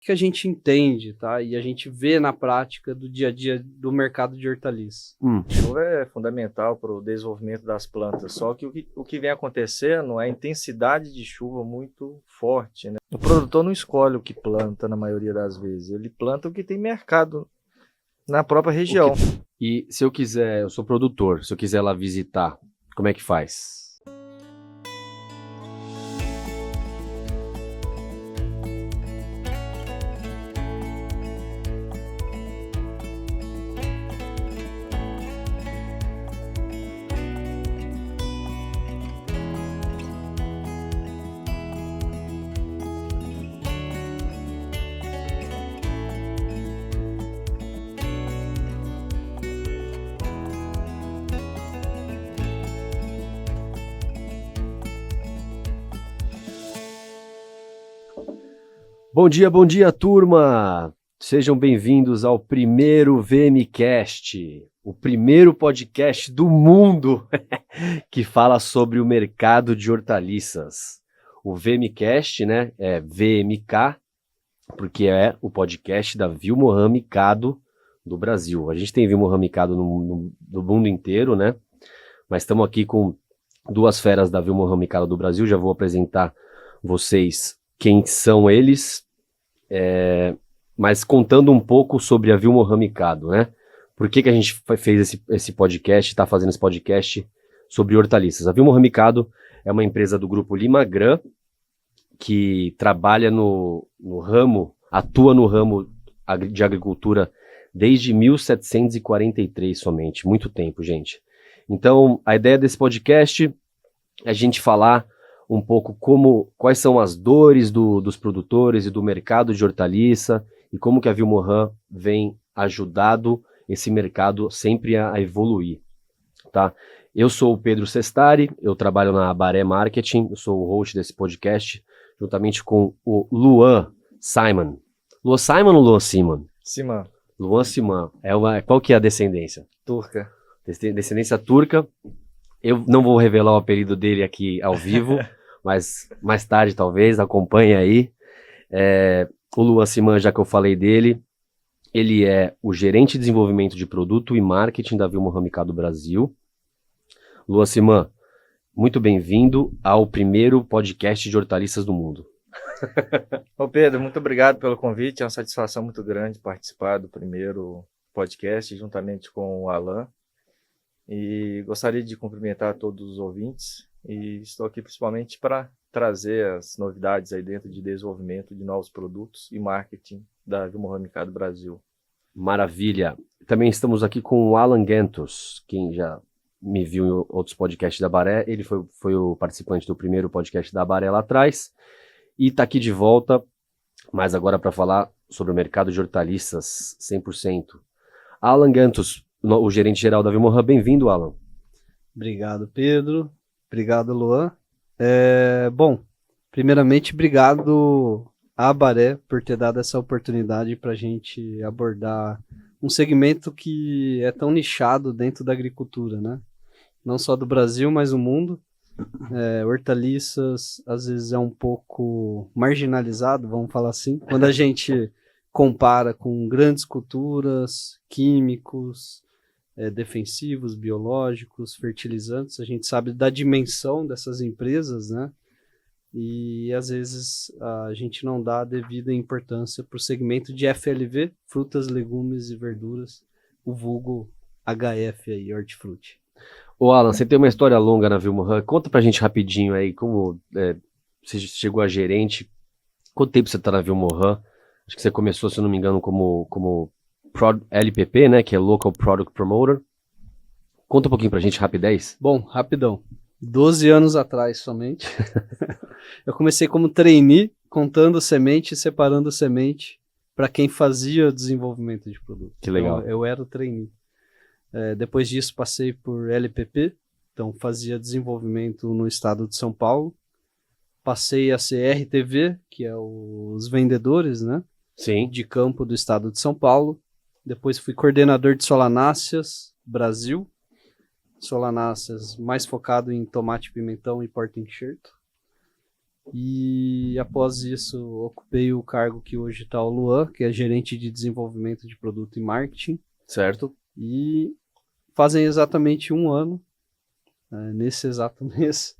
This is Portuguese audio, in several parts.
que a gente entende, tá? E a gente vê na prática do dia a dia do mercado de hortaliças. Chuva é fundamental para o desenvolvimento das plantas, só que o que vem acontecendo é a intensidade de chuva muito forte, né? O produtor não escolhe o que planta na maioria das vezes, ele planta o que tem mercado na própria região. E se eu quiser, eu sou produtor, se eu quiser lá visitar, como é que faz? Bom dia, turma! Sejam bem-vindos ao primeiro VMcast, o primeiro podcast do mundo que fala sobre o mercado de hortaliças. O VMcast, né, é VMK, porque é o podcast da Vilmohan Mikado do Brasil. A gente tem Vilmohan Mikado no mundo inteiro, né? Mas estamos aqui com duas feras da Vilmohan Mikado do Brasil. Já vou apresentar vocês quem são eles, mas contando um pouco sobre a Vilmohan Mikado, né? Por que a gente fez esse podcast, está fazendo esse podcast sobre hortaliças? A Vilmohan Mikado é uma empresa do grupo Limagrã, que trabalha no ramo, atua no ramo de agricultura desde 1743 somente, muito tempo, gente. Então, a ideia desse podcast é a gente falar um pouco quais são as dores dos produtores e do mercado de hortaliça e como que a Vilmohan vem ajudado esse mercado sempre a evoluir, tá? Eu sou o Pedro Sestari, eu trabalho na Abaré Marketing, eu sou o host desse podcast, juntamente com o Luan Simon. Luan Simon ou Luan Simon? Simão. Luan Simon. Qual que é a descendência? Turca. Descendência turca. Eu não vou revelar o apelido dele aqui ao vivo, mas mais tarde talvez, acompanhe aí. O Luan Simon, já que eu falei dele, ele é o gerente de desenvolvimento de produto e marketing da Vilmohan Mikado Brasil. Luan Simon, muito bem-vindo ao primeiro podcast de hortaliças do mundo. Ô Pedro, muito obrigado pelo convite, é uma satisfação muito grande participar do primeiro podcast juntamente com o Alan. E gostaria de cumprimentar todos os ouvintes e estou aqui principalmente para trazer as novidades aí dentro de desenvolvimento de novos produtos e marketing da Vilmohan Mikado Brasil. Maravilha. Também estamos aqui com o Alan Gentos, quem já me viu em outros podcasts da Abaré, ele foi o participante do primeiro podcast da Abaré lá atrás e está aqui de volta, mas agora para falar sobre o mercado de hortaliças 100%. Alan Gentos, o gerente geral da Vilmohan, bem-vindo, Alan. Obrigado, Pedro. Obrigado, Luan. Bom, primeiramente, obrigado à Abaré por ter dado essa oportunidade para a gente abordar um segmento que é tão nichado dentro da agricultura, né? Não só do Brasil, mas do mundo. Hortaliças, às vezes, é um pouco marginalizado, vamos falar assim, quando a gente compara com grandes culturas, químicos, defensivos, biológicos, fertilizantes. A gente sabe da dimensão dessas empresas, né? E às vezes a gente não dá a devida importância para o segmento de FLV, frutas, legumes e verduras, o vulgo HF aí, hortifruti. Ô Alan, você tem uma história longa na Vilmohan, conta pra gente rapidinho aí como você chegou a gerente, quanto tempo você tá na Vilmohan? Acho que você começou, se eu não me engano, como LPP, né, que é Local Product Promoter. Conta um pouquinho pra gente, rapidez. Bom, rapidão. 12 anos atrás somente. Eu comecei como trainee, contando semente e separando semente para quem fazia desenvolvimento de produto. Que legal. Então, eu era o trainee. Depois disso, passei por LPP, então fazia desenvolvimento no estado de São Paulo. Passei a ser RTV, que é os vendedores, né? Sim. De campo do estado de São Paulo. Depois fui coordenador de Solanáceas Brasil. Solanáceas mais focado em tomate, pimentão e porta-enxerto. E após isso, ocupei o cargo que hoje está o Luan, que é gerente de desenvolvimento de produto e marketing. Certo. E fazem exatamente um ano, nesse exato mês,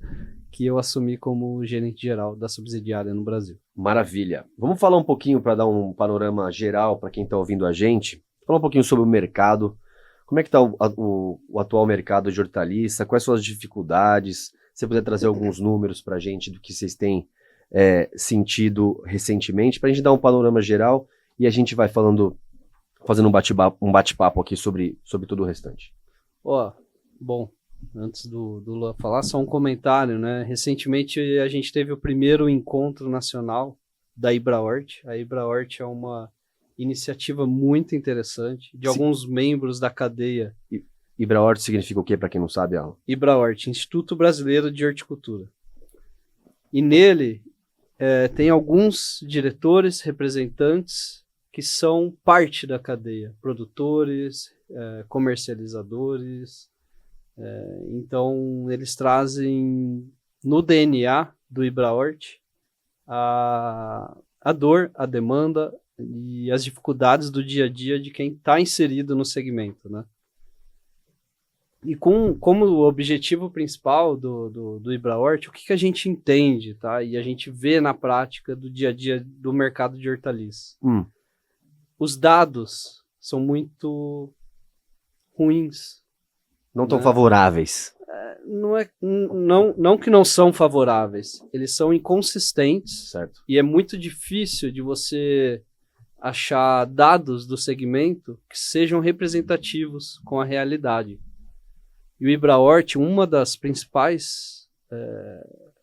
que eu assumi como gerente geral da subsidiária no Brasil. Maravilha. Vamos falar um pouquinho para dar um panorama geral para quem está ouvindo a gente. Falar um pouquinho sobre o mercado. Como é que está o atual mercado de hortaliça? Quais são as dificuldades? Se você puder trazer alguns números para a gente do que vocês têm sentido recentemente, para a gente dar um panorama geral e a gente vai fazendo um bate-papo aqui sobre todo o restante. Bom, antes do Luan falar, só um comentário, né? Recentemente a gente teve o primeiro encontro nacional da IBRAHORT. A IBRAHORT é uma iniciativa muito interessante de alguns membros da cadeia. IBRAHORT significa o quê, para quem não sabe, Alan? IBRAHORT, Instituto Brasileiro de Horticultura. E nele tem alguns diretores, representantes que são parte da cadeia, produtores, comercializadores. Então, eles trazem no DNA do IBRAHORT a dor, a demanda e as dificuldades do dia a dia de quem está inserido no segmento, né? E como o objetivo principal do IBRAHORT, o que a gente entende, tá? E a gente vê na prática do dia a dia do mercado de hortaliças. Os dados são muito ruins. Não tão favoráveis. Não que não são favoráveis, eles são inconsistentes. Certo. E é muito difícil de você achar dados do segmento que sejam representativos com a realidade. E o IBRAHORT, uma das principais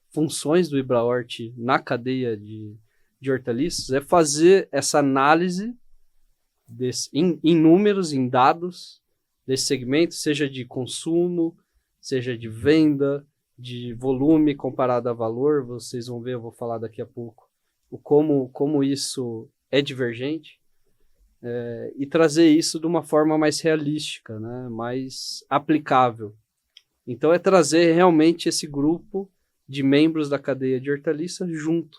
funções do IBRAHORT na cadeia de hortaliças é fazer essa análise em números, em dados desse segmento, seja de consumo, seja de venda, de volume comparado a valor. Vocês vão ver, eu vou falar daqui a pouco, como isso é divergente. E trazer isso de uma forma mais realística, né? Mais aplicável. Então é trazer realmente esse grupo de membros da cadeia de hortaliças junto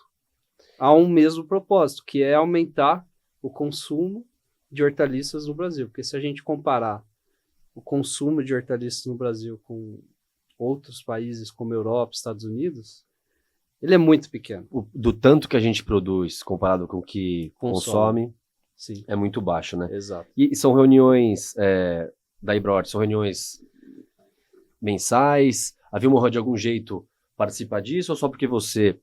a um mesmo propósito, que é aumentar o consumo de hortaliças no Brasil. Porque se a gente comparar o consumo de hortaliças no Brasil com outros países como Europa, Estados Unidos, ele é muito pequeno. Do tanto que a gente produz comparado com o que consome. Sim. É muito baixo, né? Exato. E são reuniões da IBRAHORT, são reuniões mensais? A Vilmoran de algum jeito participa disso ou só porque você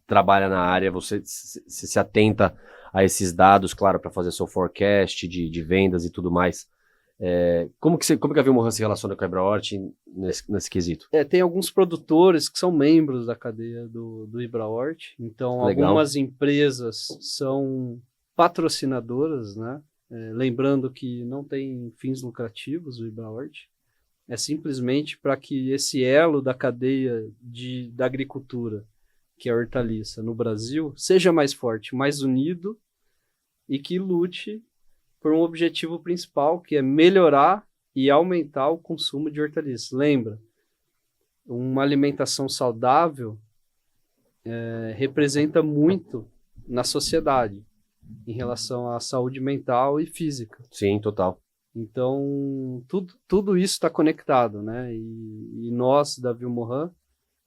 trabalha na área, você se atenta a esses dados, claro, para fazer seu forecast de vendas e tudo mais? Como que a Vilmoran se relaciona com a IBRAHORT nesse quesito? Tem alguns produtores que são membros da cadeia do IBRAHORT, então Legal. Algumas empresas são patrocinadoras, né? Lembrando que não tem fins lucrativos o IBRAHORT, é simplesmente para que esse elo da cadeia da agricultura, que é a hortaliça no Brasil, seja mais forte, mais unido e que lute por um objetivo principal, que é melhorar e aumentar o consumo de hortaliças. Lembra, uma alimentação saudável representa muito na sociedade em relação à saúde mental e física. Sim, total. Então, tudo isso está conectado, né? E nós, da Vilmoran,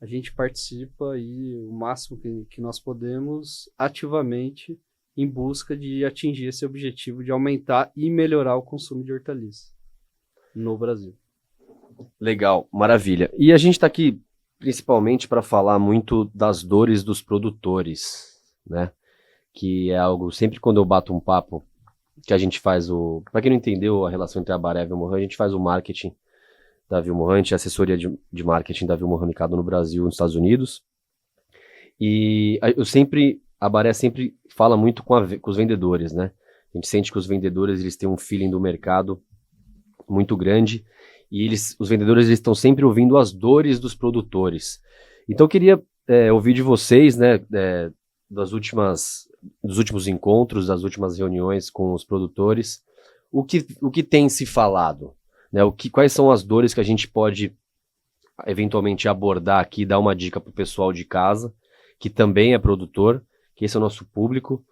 a gente participa aí o máximo que nós podemos ativamente em busca de atingir esse objetivo de aumentar e melhorar o consumo de hortaliças no Brasil. Legal, maravilha. E a gente está aqui principalmente para falar muito das dores dos produtores, né? Que é algo, sempre quando eu bato um papo, que a gente faz para quem não entendeu a relação entre a Abaré e a Vilmoran, a gente faz o marketing da Vilmoran, a assessoria de marketing da Vilmoran Mikado no Brasil e nos Estados Unidos. E a Abaré sempre fala muito com os vendedores, né? A gente sente que os vendedores eles têm um feeling do mercado muito grande e os vendedores eles estão sempre ouvindo as dores dos produtores. Então eu queria ouvir de vocês, né, dos últimos encontros, das últimas reuniões com os produtores, o que tem se falado, né? Quais são as dores que a gente pode eventualmente abordar aqui, dar uma dica para o pessoal de casa, que também é produtor, que esse é o nosso público,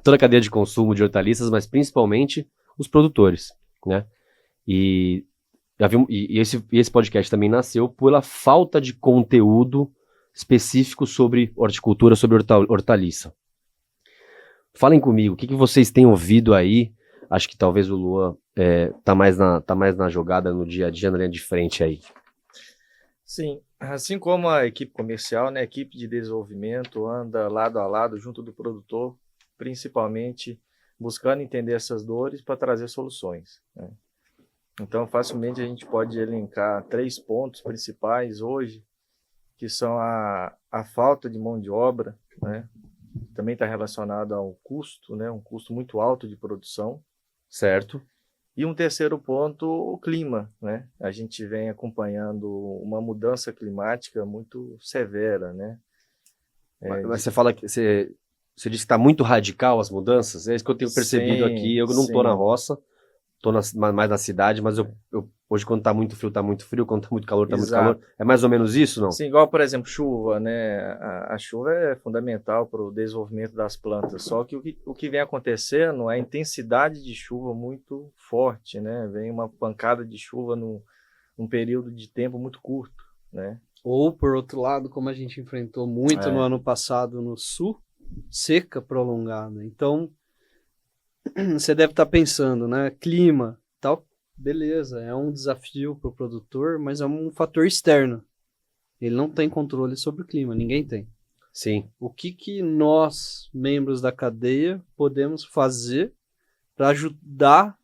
toda a cadeia de consumo de hortaliças, mas principalmente os produtores, né? E esse podcast também nasceu pela falta de conteúdo específico sobre horticultura, sobre hortaliça. Falem comigo, o que vocês têm ouvido aí? Acho que talvez o Luan tá mais na jogada no dia a dia, na linha de frente aí. Sim, assim como a equipe comercial, né, a equipe de desenvolvimento anda lado a lado junto do produtor, principalmente buscando entender essas dores para trazer soluções, né? Então, facilmente a gente pode elencar 3 pontos principais hoje, que são a falta de mão de obra, né? Também está relacionado ao custo, né? Um custo muito alto de produção. Certo. E um terceiro ponto, o clima, né? A gente vem acompanhando uma mudança climática muito severa, né? Mas você fala que você disse que está muito radical as mudanças, é isso que eu tenho percebido aqui. Eu não estou na roça, estou mais na cidade, mas hoje quando está muito frio, quando está muito calor, está muito calor. É mais ou menos isso, não? Sim, igual, por exemplo, chuva, né? A chuva é fundamental para o desenvolvimento das plantas, só que o que vem acontecendo é a intensidade de chuva muito forte, né? Vem uma pancada de chuva num período de tempo muito curto, né? Ou, por outro lado, como a gente enfrentou muito no ano passado no sul, seca prolongada. Então, você deve estar pensando, né? Clima, tal, beleza, é um desafio para o produtor, mas é um fator externo. Ele não tem controle sobre o clima, ninguém tem. Sim. O que nós, membros da cadeia, podemos fazer para ajudar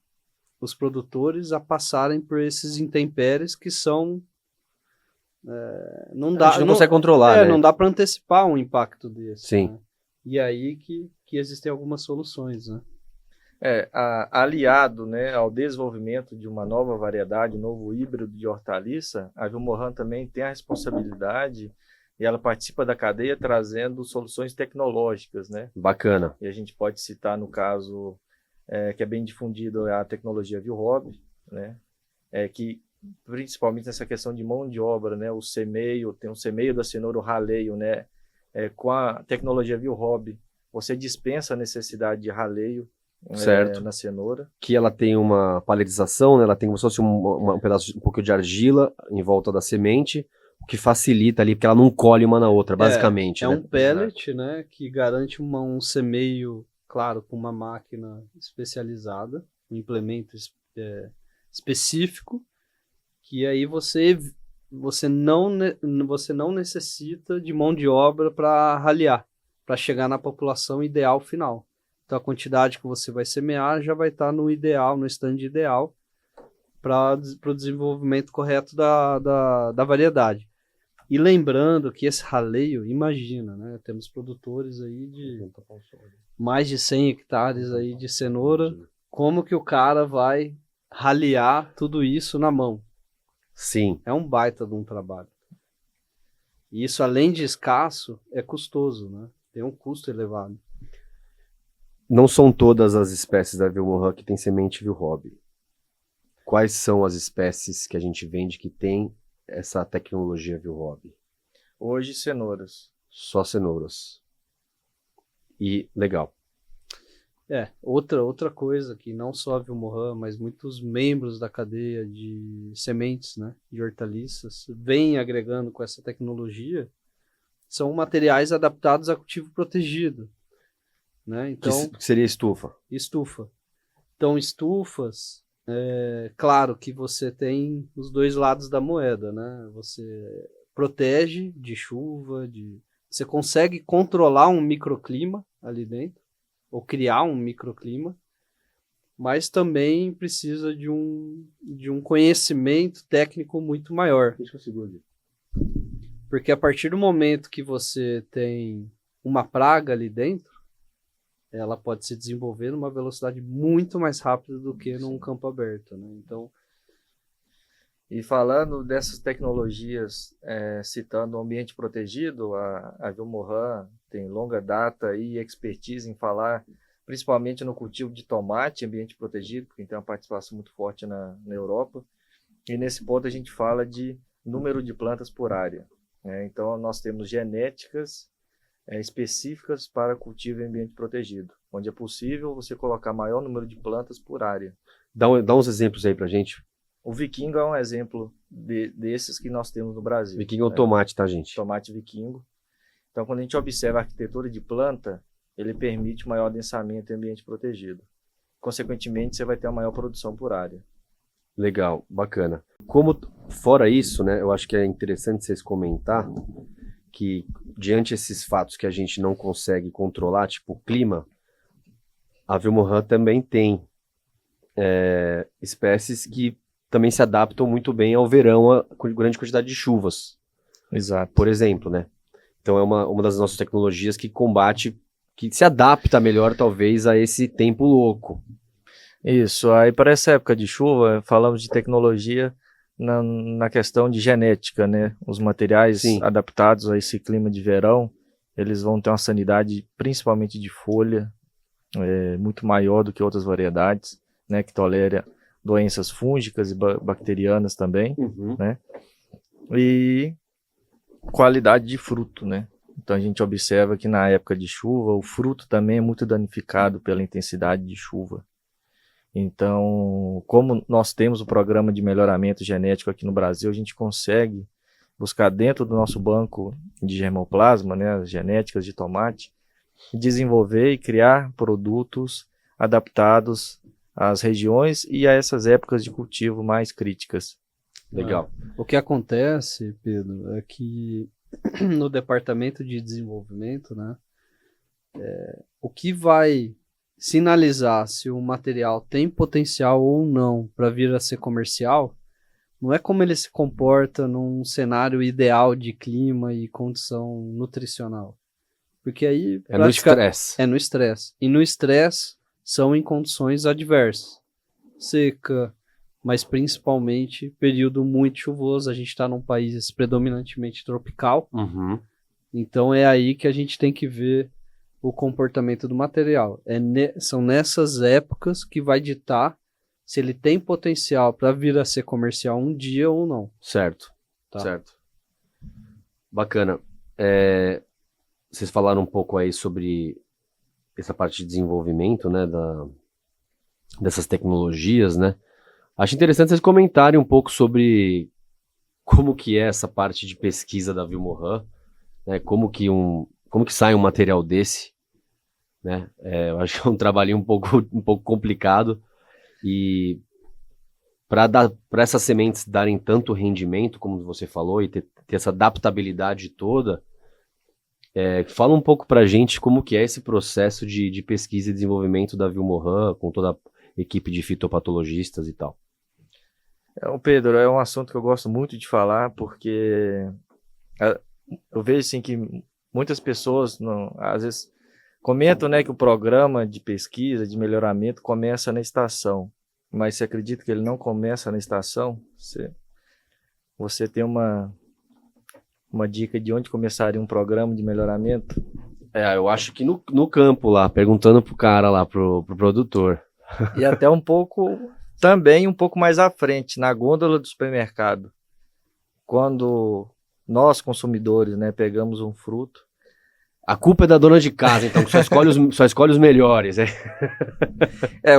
os produtores a passarem por esses intempéries que são... não dá, a gente não consegue controlar, né? Não dá para antecipar um impacto desse. Sim. Né? E aí que existem algumas soluções, né? Aliado, né, ao desenvolvimento de uma nova variedade, um novo híbrido de hortaliça, a Vilmorin também tem a responsabilidade e ela participa da cadeia trazendo soluções tecnológicas, né? Bacana. E a gente pode citar, no caso, que é bem difundido, a tecnologia VilHob, né? Que principalmente nessa questão de mão de obra, né? O semeio, tem um semeio da cenoura, o raleio, né? Com a tecnologia VilHob, você dispensa a necessidade de raleio, certo, na cenoura. Que ela tem uma paletização, né? Ela tem como se fosse um pedaço, um pouco de argila em volta da semente, o que facilita ali, porque ela não colhe uma na outra, basicamente. É né? um pellet, né? Que garante um semeio, claro, com uma máquina especializada, um implemento específico, que aí você não necessita de mão de obra para ralear, para chegar na população ideal final. Então a quantidade que você vai semear já vai estar no ideal, no stand ideal, para o desenvolvimento correto da variedade. E lembrando que esse raleio, imagina, né? Temos produtores aí de mais de 100 hectares aí de cenoura. Como que o cara vai ralear tudo isso na mão? Sim. É um baita de um trabalho. E isso, além de escasso, é custoso, né? Tem um custo elevado. Não são todas as espécies da Vilmorin que tem semente VilHob. Quais são as espécies que a gente vende que tem essa tecnologia VilHob? Hoje, cenouras. Só cenouras. E legal. Outra coisa que não só a Vilmorin, mas muitos membros da cadeia de sementes, né, de hortaliças, vêm agregando com essa tecnologia, são materiais adaptados a cultivo protegido. Né? Então, que seria estufa? Estufa. Então, estufas, claro que você tem os dois lados da moeda, né? Você protege de chuva, você consegue controlar um microclima ali dentro, ou criar um microclima, mas também precisa de um conhecimento técnico muito maior. Deixa eu segurar. Porque a partir do momento que você tem uma praga ali dentro, ela pode se desenvolver numa velocidade muito mais rápida do que num campo aberto, né? Então, e falando dessas tecnologias, citando o ambiente protegido, a Vilmorin tem longa data e expertise em falar, principalmente no cultivo de tomate em ambiente protegido, porque tem uma participação muito forte na Europa. E nesse ponto a gente fala de número de plantas por área, né? Então nós temos genéticas específicas para cultivo em ambiente protegido, onde é possível você colocar maior número de plantas por área. Dá uns exemplos aí pra gente. O Vikingo é um exemplo desses que nós temos no Brasil. Vikingo é o tomate, tá, gente? Tomate Vikingo. Então, quando a gente observa a arquitetura de planta, ele permite maior densamento em ambiente protegido. Consequentemente, você vai ter uma maior produção por área. Legal, bacana. Fora isso, né, eu acho que é interessante vocês comentar que, diante desses fatos que a gente não consegue controlar, tipo o clima, a Vilmorin também tem espécies que também se adaptam muito bem ao verão, com grande quantidade de chuvas. Exato. Por exemplo, né? Então é uma das nossas tecnologias que combate, que se adapta melhor, talvez, a esse tempo louco. Isso, aí para essa época de chuva, falamos de tecnologia na questão de genética, né? Os materiais Sim. adaptados a esse clima de verão, eles vão ter uma sanidade, principalmente de folha, muito maior do que outras variedades, né? Que tolera doenças fúngicas e bacterianas também, né? E qualidade de fruto, né? Então a gente observa que na época de chuva, o fruto também é muito danificado pela intensidade de chuva. Então, como nós temos o programa de melhoramento genético aqui no Brasil, a gente consegue buscar dentro do nosso banco de germoplasma, né, as genéticas de tomate, desenvolver e criar produtos adaptados às regiões e a essas épocas de cultivo mais críticas. Legal. O que acontece, Pedro, é que no departamento de desenvolvimento, né, o que vai sinalizar se o material tem potencial ou não para vir a ser comercial, não é como ele se comporta num cenário ideal de clima e condição nutricional. Porque aí... É no estresse. É no estresse. E no estresse são em condições adversas. Seca, mas principalmente período muito chuvoso. A gente está num país predominantemente tropical. Então é aí que a gente tem que ver o comportamento do material. São nessas épocas que vai ditar se ele tem potencial para vir a ser comercial um dia ou não. Certo, Tá. certo. Bacana. Vocês falaram um pouco aí sobre essa parte de desenvolvimento, né, dessas tecnologias, né? Acho interessante vocês comentarem um pouco sobre como que é essa parte de pesquisa da Vilmorin, né? Como que sai um material desse, né? Eu acho que é um trabalhinho um pouco complicado, e para essas sementes darem tanto rendimento, como você falou, e ter essa adaptabilidade toda, fala um pouco pra gente como que é esse processo de pesquisa e desenvolvimento da Vilmorin, com toda a equipe de fitopatologistas e tal. Pedro, é um assunto que eu gosto muito de falar, porque eu vejo assim, que muitas pessoas, às vezes, comentam, né, que o programa de pesquisa, de melhoramento, começa na estação. Mas você acredita que ele não começa na estação? Você tem uma dica de onde começaria um programa de melhoramento? Eu acho que no campo lá, perguntando pro cara lá, pro produtor. E até também um pouco mais à frente, na gôndola do supermercado. Quando nós, consumidores, né, pegamos um fruto. A culpa é da dona de casa, então, que só escolhe os melhores, né?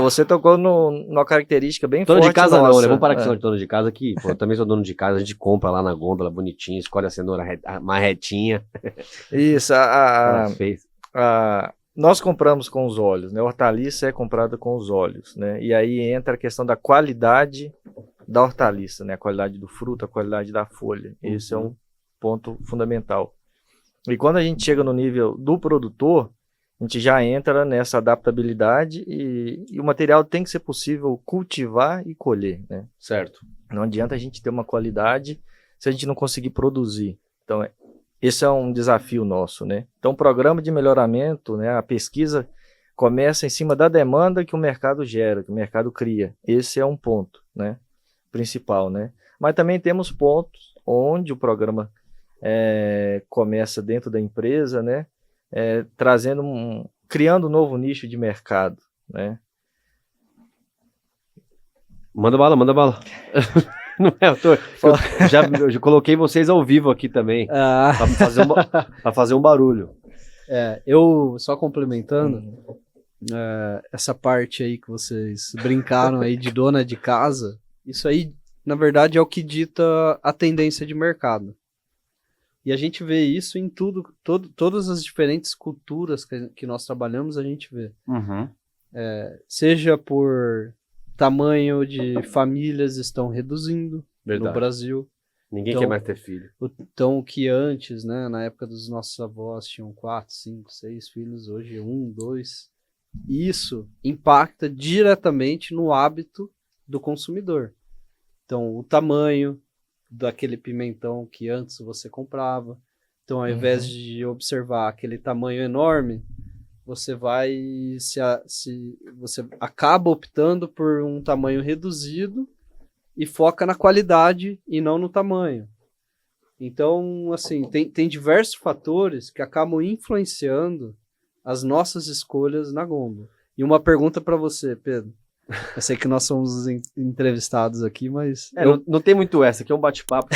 Você tocou numa característica bem dona forte. Dona de casa nossa. não, né? Vamos parar com de dona de casa aqui. Pô, eu também sou dono de casa, a gente compra lá na gôndola, bonitinho, escolhe a cenoura mais retinha. Isso, fez. Nós compramos com os olhos, né? A hortaliça é comprada com os olhos, né? E aí entra a questão da qualidade da hortaliça, né? A qualidade do fruto, a qualidade da folha. Esse é um ponto fundamental. E quando a gente chega no nível do produtor, a gente já entra nessa adaptabilidade e o material tem que ser possível cultivar e colher, né? Certo. Não adianta a gente ter uma qualidade se a gente não conseguir produzir. Então, esse é um desafio nosso, né? Então, o programa de melhoramento, né, a pesquisa começa em cima da demanda que o mercado gera, que o mercado cria. Esse é um ponto, né, principal, né? Mas também temos pontos onde o programa começa dentro da empresa, né, criando um novo nicho de mercado, né? Manda bala. Não é, eu já coloquei vocês ao vivo aqui também, para fazer um barulho. Eu, só complementando, essa parte aí que vocês brincaram aí de dona de casa, isso aí, na verdade, é o que dita a tendência de mercado. E a gente vê isso em todas as diferentes culturas que nós trabalhamos, a gente vê. Uhum. Seja por tamanho de famílias estão reduzindo Verdade. no Brasil. Ninguém Então, quer mais ter filho. Então, que antes, né, na época dos nossos avós, tinham 4, 5, 6 filhos, hoje 1, 2. Isso impacta diretamente no hábito do consumidor. Então, o tamanho daquele pimentão que antes você comprava. Então, ao invés de observar aquele tamanho enorme, você você acaba optando por um tamanho reduzido e foca na qualidade e não no tamanho. Então, assim, tem diversos fatores que acabam influenciando as nossas escolhas na gôndola. E uma pergunta para você, Pedro. Eu sei que nós somos os entrevistados aqui, mas... Não tem muito essa, aqui é um bate-papo.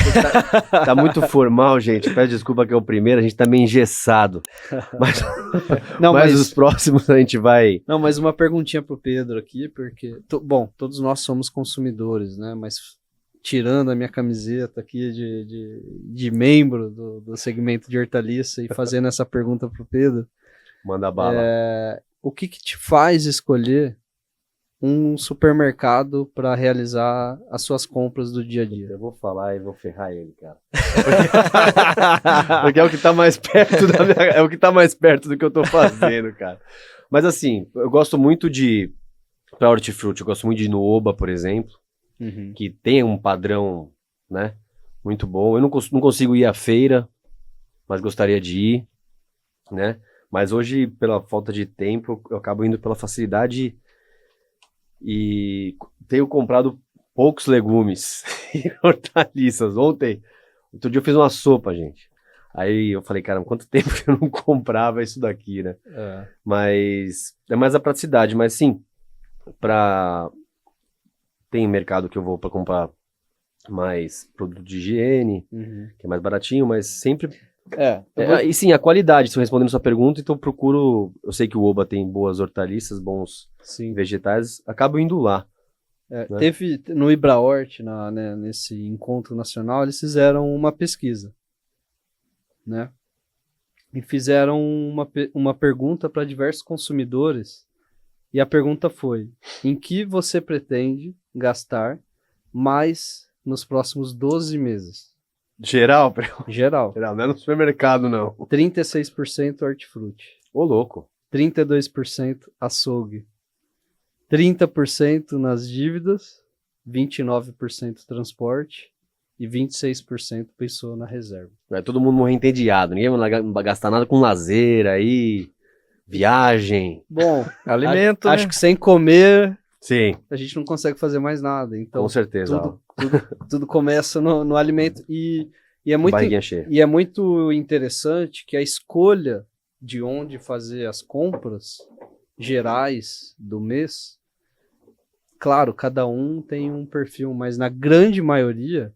Tá muito formal, gente. Peço desculpa que é o primeiro, a gente tá meio engessado. Mas os próximos a gente vai... Não, mas uma perguntinha pro Pedro aqui, porque... Bom, todos nós somos consumidores, né? Mas tirando a minha camiseta aqui de membro do segmento de hortaliça e fazendo essa pergunta pro Pedro... Manda bala. O que te faz escolher um supermercado para realizar as suas compras do dia a dia? Eu vou falar e vou ferrar ele, cara. Porque é o que tá mais perto é o que tá mais perto do que eu tô fazendo, cara. Mas assim, eu gosto muito para hortifruti, eu gosto muito de ir no Oba, por exemplo, que tem um padrão, né, muito bom. Eu não consigo ir à feira, mas gostaria de ir, né? Mas hoje, pela falta de tempo, eu acabo indo pela facilidade e tenho comprado poucos legumes e hortaliças. Outro dia eu fiz uma sopa, gente. Aí eu falei, cara, quanto tempo que eu não comprava isso daqui, né? Mas é mais a praticidade. Mas sim, tem mercado que eu vou para comprar mais produto de higiene, que é mais baratinho, mas sempre... E sim, a qualidade, estou respondendo sua pergunta, então eu sei que o Oba tem boas hortaliças, bons vegetais, acabo indo lá. Né? Teve no IBRAHORT, nesse encontro nacional, eles fizeram uma pesquisa, né? E fizeram uma pergunta para diversos consumidores, e a pergunta foi: em que você pretende gastar mais nos próximos 12 meses? Geral? Geral. Não é no supermercado, não. 36% hortifruti. Ô, louco. 32% açougue. 30% nas dívidas. 29% transporte. E 26% pensou na reserva. Todo mundo morrer entediado. Ninguém vai gastar nada com lazer aí, viagem. Bom, alimento, acho que sem comer... Sim. A gente não consegue fazer mais nada. Então, com certeza. Tudo começa no alimento. E é muito interessante que a escolha de onde fazer as compras gerais do mês, claro, cada um tem um perfil, mas na grande maioria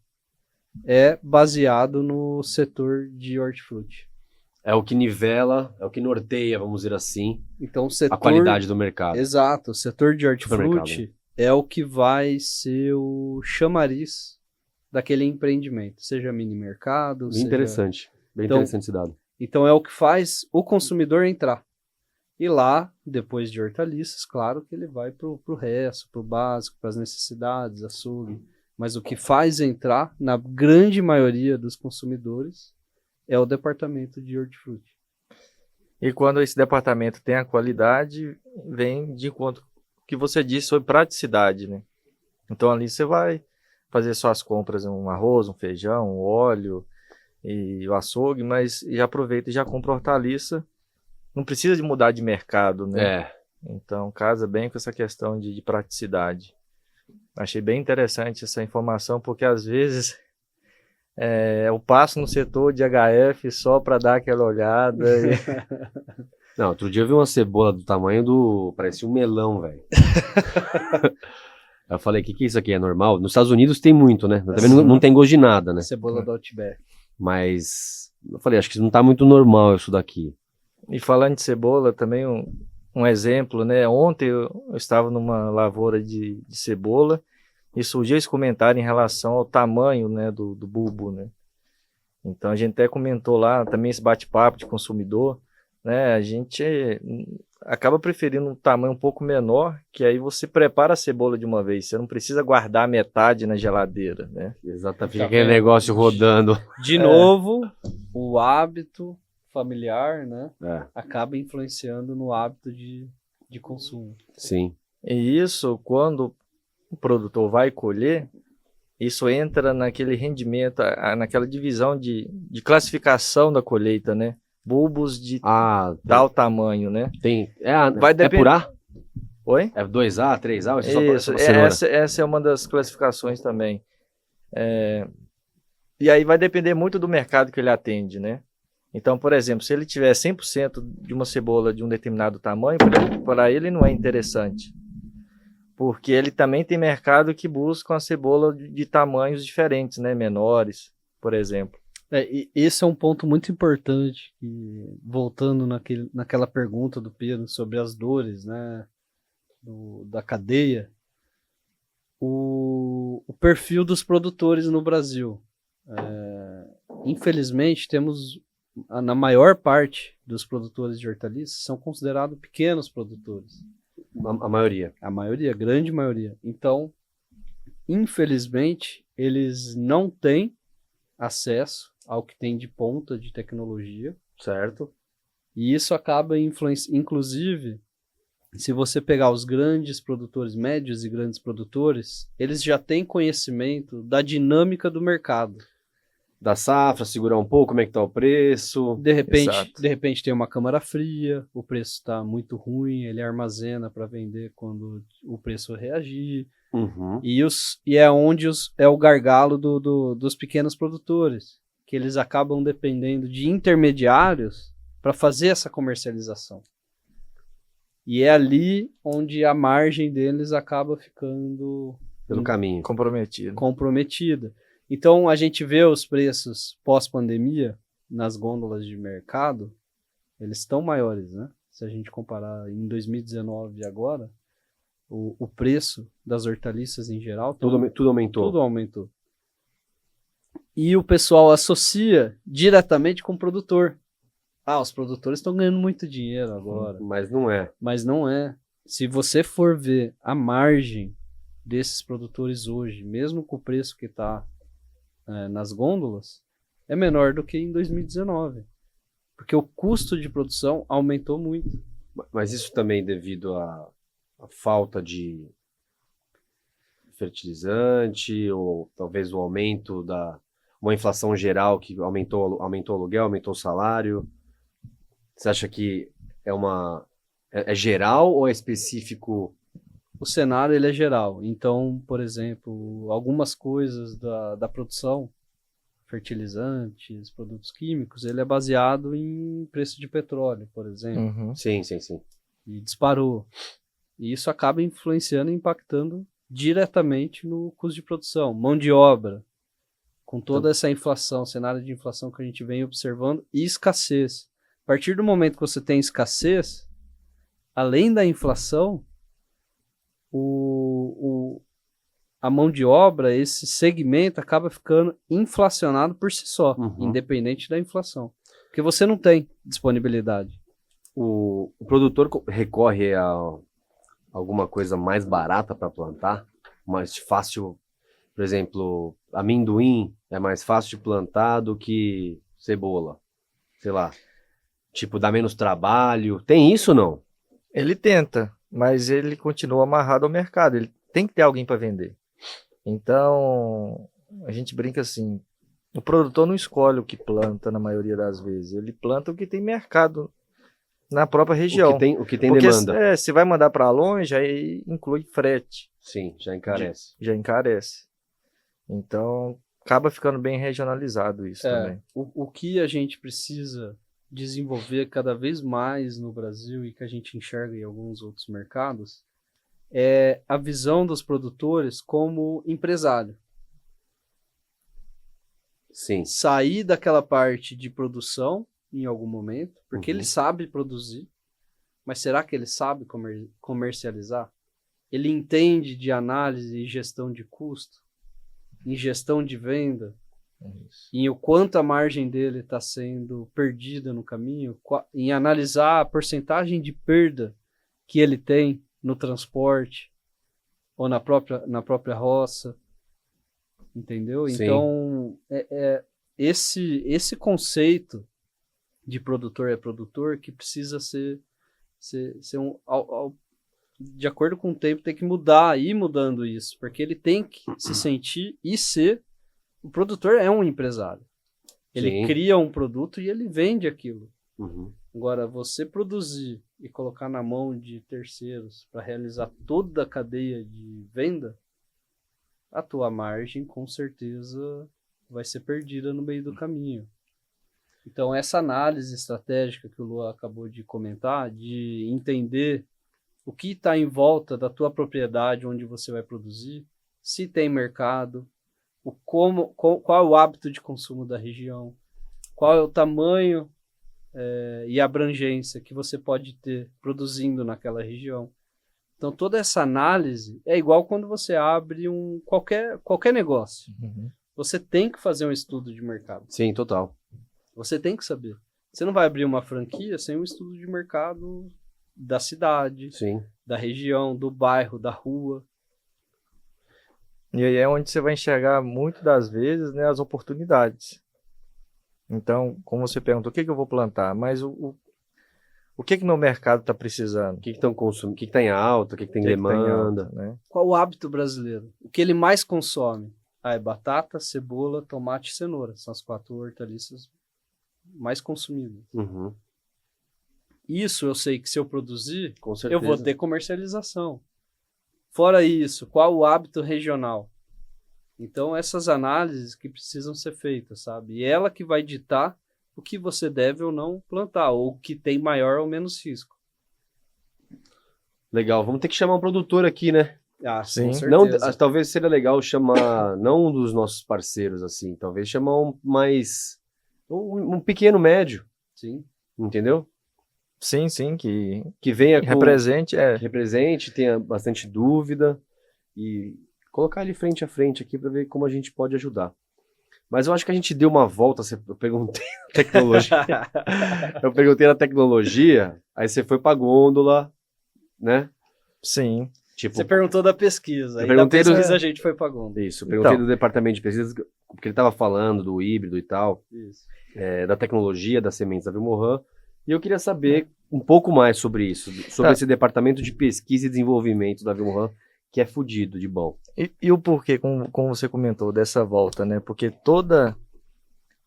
é baseado no setor de hortifruti. É o que nivela, é o que norteia, vamos dizer assim, então, a qualidade do mercado. Exato, o setor de hortifruti é o que vai ser o chamariz daquele empreendimento, seja mini mercado. Bem interessante esse dado. Então é o que faz o consumidor entrar. E lá, depois de hortaliças, claro que ele vai pro resto, pro básico, para as necessidades, açougue. Mas o que faz entrar, na grande maioria dos consumidores, é o departamento de hortifruti. E quando esse departamento tem a qualidade, vem de encontro com o que você disse sobre praticidade, né? Então ali você vai fazer suas compras, um arroz, um feijão, um óleo e o açougue, mas já aproveita e já compra hortaliça. Não precisa de mudar de mercado, né? Então casa bem com essa questão de praticidade. Achei bem interessante essa informação, porque às vezes... eu passo no setor de HF só para dar aquela olhada. Não, outro dia eu vi uma cebola do tamanho parecia um melão, velho. Eu falei, o que é isso aqui? É normal? Nos Estados Unidos tem muito, né? Também não tem gosto de nada, né? Cebola do Outback. Mas eu falei, acho que não tá muito normal isso daqui. E falando de cebola, também um exemplo, né? Ontem eu estava numa lavoura de cebola e surgiu esse comentário em relação ao tamanho, né, do bulbo, né? Então a gente até comentou lá também esse bate-papo de consumidor, né? A gente acaba preferindo um tamanho um pouco menor, que aí você prepara a cebola de uma vez, você não precisa guardar metade na geladeira, né? Exatamente, Tá aquele vendo? negócio rodando. De novo, o hábito familiar, né, É, acaba influenciando no hábito de consumo. sim. E isso, quando o produtor vai colher, isso entra naquele rendimento, naquela divisão de classificação da colheita, né? Bulbos de Ah, tal tamanho, né? Vai é por A? Oi? É 2A, 3A? Ou é só Isso, uma cenoura? essa é uma das classificações também. E aí vai depender muito do mercado que ele atende, né? Então, por exemplo, se ele tiver 100% de uma cebola de um determinado tamanho, para ele não é interessante. Porque ele também tem mercado que busca uma cebola de tamanhos diferentes, né? Menores, por exemplo. E esse é um ponto muito importante, voltando naquela pergunta do Pedro sobre as dores, né, da cadeia, o perfil dos produtores no Brasil. Infelizmente, temos, na maior parte dos produtores de hortaliças, são considerados pequenos produtores. A maioria. A maioria, a grande maioria. Então, infelizmente, eles não têm acesso ao que tem de ponta de tecnologia. Certo. E isso acaba influenciando, inclusive, se você pegar os grandes produtores, médios e grandes produtores, eles já têm conhecimento da dinâmica do mercado. Da safra, segurar um pouco, como é que tá o preço. De Exato. repente tem uma câmara fria, o preço está muito ruim, ele armazena para vender quando o preço reagir. Uhum. E é onde é o gargalo dos pequenos produtores, que eles acabam dependendo de intermediários para fazer essa comercialização. E é ali onde a margem deles acaba ficando Pelo caminho. Comprometida. Então a gente vê os preços pós-pandemia nas gôndolas de mercado, eles estão maiores, né? Se a gente comparar em 2019 e agora, o preço das hortaliças em geral... Tudo aumentou. Tudo aumentou. E o pessoal associa diretamente com o produtor. Os produtores estão ganhando muito dinheiro agora. Mas não é. Mas não é. Se você for ver a margem desses produtores hoje, mesmo com o preço que está nas gôndolas, é menor do que em 2019. Porque o custo de produção aumentou muito. Mas isso também devido à falta de fertilizante, ou talvez o aumento uma inflação geral que aumentou o aluguel, aumentou o salário. Você acha que é geral ou é específico? O cenário ele é geral. Então, por exemplo, algumas coisas da produção, fertilizantes, produtos químicos, ele é baseado em preço de petróleo, por exemplo. Uhum. Sim. E disparou. E isso acaba influenciando e impactando diretamente no custo de produção. Mão de obra, com toda essa inflação, cenário de inflação que a gente vem observando, e escassez. A partir do momento que você tem escassez, além da inflação, a mão de obra, esse segmento acaba ficando inflacionado por si só, independente da inflação. Porque você não tem disponibilidade. O produtor recorre a alguma coisa mais barata para plantar? Mais fácil, por exemplo, amendoim é mais fácil de plantar do que cebola. Sei lá. Tipo, dá menos trabalho. Tem isso ou não? Ele tenta, mas ele continua amarrado ao mercado. Ele tem que ter alguém para vender. Então, a gente brinca assim, o produtor não escolhe o que planta na maioria das vezes. Ele planta o que tem mercado na própria região. O que tem Porque, demanda. se vai mandar para longe, aí inclui frete. Sim, já encarece. Já encarece. Então, acaba ficando bem regionalizado isso também. O que a gente precisa desenvolver cada vez mais no Brasil e que a gente enxerga em alguns outros mercados é a visão dos produtores como empresário. Sim. Sair daquela parte de produção, em algum momento, porque ele sabe produzir, mas será que ele sabe comercializar? Ele entende de análise e gestão de custo, em gestão de venda, em o quanto a margem dele está sendo perdida no caminho, em analisar a porcentagem de perda que ele tem no transporte ou na própria roça, entendeu? Sim. Então, esse conceito de produtor é produtor que precisa ser de acordo com o tempo, tem que mudar, ir mudando isso, porque ele tem que se sentir e ser. O produtor é um empresário. Ele cria um produto e ele vende aquilo. Agora, você produzir e colocar na mão de terceiros para realizar toda a cadeia de venda, a tua margem com certeza vai ser perdida no meio do caminho. Então, essa análise estratégica que o Luan acabou de comentar, de entender o que está em volta da tua propriedade, onde você vai produzir, se tem mercado, qual é o hábito de consumo da região, qual é o tamanho e abrangência que você pode ter produzindo naquela região. Então, toda essa análise é igual quando você abre qualquer negócio. Você tem que fazer um estudo de mercado. Sim, total. Você tem que saber. Você não vai abrir uma franquia sem um estudo de mercado da cidade, da região, do bairro, da rua. E aí é onde você vai enxergar, muitas das vezes, né, as oportunidades. Então, como você perguntou, o que eu vou plantar? Mas o que meu mercado está precisando? O que estão consumindo? O que está em alta? O que tem demanda? Né? Qual o hábito brasileiro? O que ele mais consome? É batata, cebola, tomate e cenoura. São as 4 hortaliças mais consumidas. Isso eu sei que se eu produzir, com certeza, eu vou ter comercialização. Fora isso, qual o hábito regional? Então, essas análises que precisam ser feitas, sabe? E ela que vai ditar o que você deve ou não plantar, ou o que tem maior ou menos risco. Legal, vamos ter que chamar um produtor aqui, né? Sim, com certeza. Não, talvez seria legal chamar, não um dos nossos parceiros, assim, talvez chamar um pequeno médio. Sim. Entendeu? Sim, que venha que represente, que represente, tenha bastante dúvida e colocar ele frente a frente aqui para ver como a gente pode ajudar. Mas eu acho que a gente deu uma volta, eu perguntei na tecnologia. Eu perguntei na tecnologia, aí você foi para gôndola, né? Sim. Tipo, você perguntou da pesquisa, aí da pesquisa a gente foi para gôndola. Isso, eu perguntei do departamento de pesquisa, porque ele estava falando do híbrido e tal, da tecnologia, das sementes da Vilmorin. E eu queria saber um pouco mais sobre isso, sobre esse departamento de pesquisa e desenvolvimento da Vilmorin, que é fudido de bom. E o porquê, como você comentou, dessa volta, né? Porque toda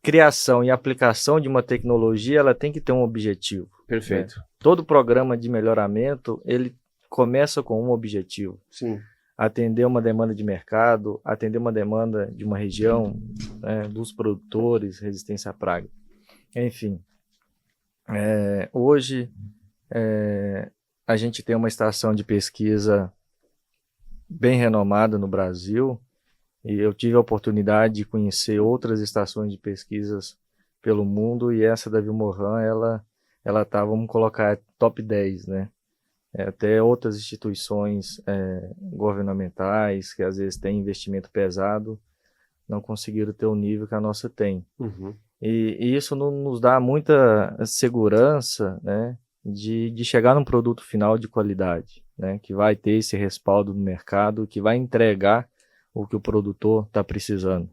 criação e aplicação de uma tecnologia, ela tem que ter um objetivo. Perfeito. Né? Todo programa de melhoramento, ele começa com um objetivo. Sim. Atender uma demanda de mercado, atender uma demanda de uma região, né, dos produtores, resistência à praga. Enfim. Hoje a gente tem uma estação de pesquisa bem renomada no Brasil e eu tive a oportunidade de conhecer outras estações de pesquisas pelo mundo e essa da Vilmorin, ela tá, vamos colocar, top 10, né? Até outras instituições governamentais que às vezes têm investimento pesado não conseguiram ter o nível que a nossa tem. E isso nos dá muita segurança, né, de chegar num produto final de qualidade, né, que vai ter esse respaldo no mercado, que vai entregar o que o produtor está precisando.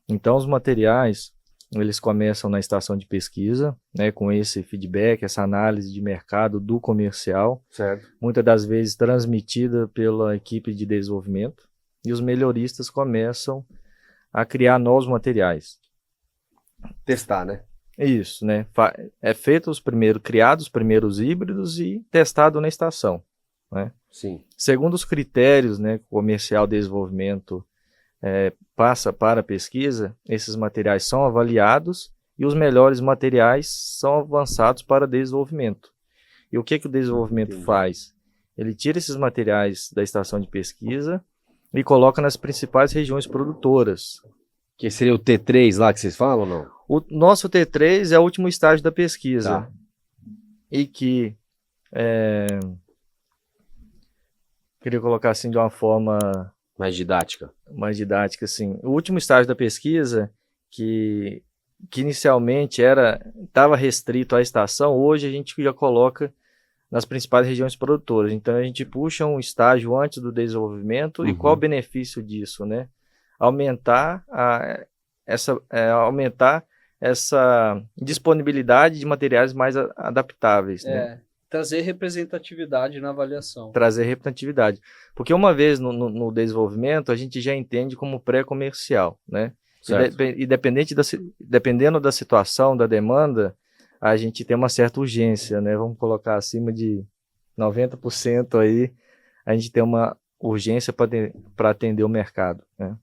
Então, os materiais, eles começam na estação de pesquisa, né, com esse feedback, essa análise de mercado do comercial, certo, muitas das vezes transmitida pela equipe de desenvolvimento, e os melhoristas começam a criar novos materiais. Testar, né? Isso, né? Criados os primeiros híbridos e testado na estação, né? Sim. Segundo os critérios, né, comercial de desenvolvimento passa para a pesquisa, esses materiais são avaliados e os melhores materiais são avançados para desenvolvimento. E o que o desenvolvimento faz? Ele tira esses materiais da estação de pesquisa e coloca nas principais regiões produtoras, Que seria o T3 lá que vocês falam ou não? O nosso T3 é o último estágio da pesquisa. Tá. E que queria colocar assim de uma forma Mais didática. mais didática, assim. O último estágio da pesquisa, que inicialmente estava restrito à estação, hoje a gente já coloca nas principais regiões produtoras. Então a gente puxa um estágio antes do desenvolvimento. E qual o benefício disso, né? Aumentar essa disponibilidade de materiais mais adaptáveis, né? Trazer representatividade na avaliação. Trazer representatividade. Porque uma vez no desenvolvimento, a gente já entende como pré-comercial, né? E dependendo da situação, da demanda, a gente tem uma certa urgência, né? Vamos colocar acima de 90% aí, a gente tem uma urgência para atender o mercado, né?